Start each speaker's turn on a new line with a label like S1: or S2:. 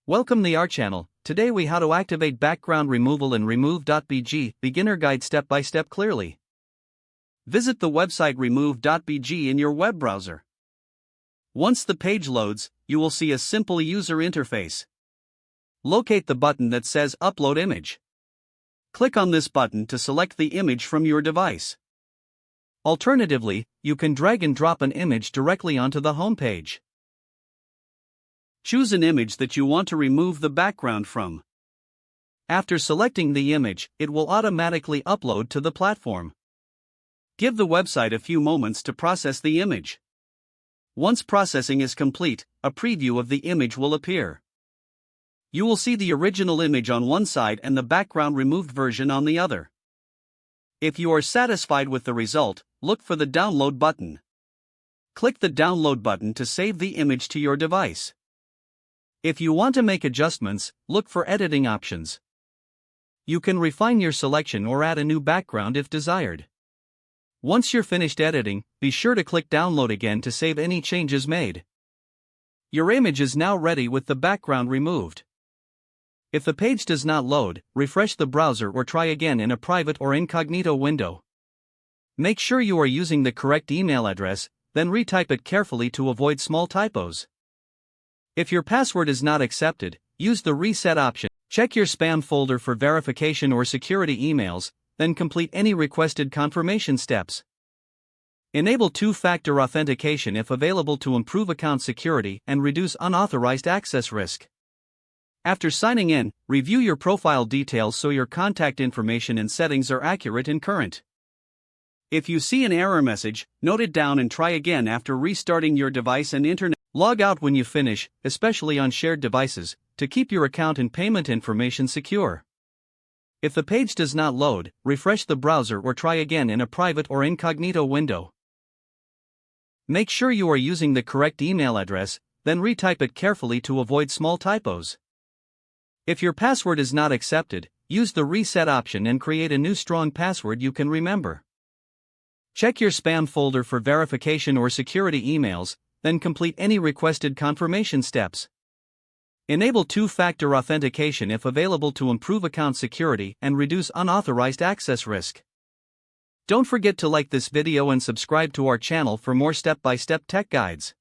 S1: Welcome to our channel. Today we how to activate background removal in remove.bg, beginner guide step by step clearly. Visit the website remove.bg in your web browser. Once the page loads, you will see a simple user interface. Locate the button that says Upload Image. Click on this button to select the image from your device. Alternatively, you can drag and drop an image directly onto the home page. Choose an image that you want to remove the background from. After selecting the image, it will automatically upload to the platform. Give the website a few moments to process the image. Once processing is complete, a preview of the image will appear. You will see the original image on one side and the background removed version on the other. If you are satisfied with the result, look for the download button. Click the download button to save the image to your device. If you want to make adjustments, look for editing options. You can refine your selection or add a new background if desired. Once you're finished editing, be sure to click download again to save any changes made. Your image is now ready with the background removed. If the page does not load, refresh the browser or try again in a private or incognito window. Make sure you are using the correct email address, then retype it carefully to avoid small typos. If your password is not accepted, use the reset option. Check your spam folder for verification or security emails, then complete any requested confirmation steps. Enable two-factor authentication if available to improve account security and reduce unauthorized access risk. After signing in, review your profile details so your contact information and settings are accurate and current. If you see an error message, note it down and try again after restarting your device and internet. Log out when you finish, especially on shared devices, to keep your account and payment information secure. If the page does not load, refresh the browser or try again in a private or incognito window. Make sure you are using the correct email address, then retype it carefully to avoid small typos. If your password is not accepted, use the reset option and create a new strong password you can remember. Check your spam folder for verification or security emails, then complete any requested confirmation steps. Enable two-factor authentication if available to improve account security and reduce unauthorized access risk. Don't forget to like this video and subscribe to our channel for more step-by-step tech guides.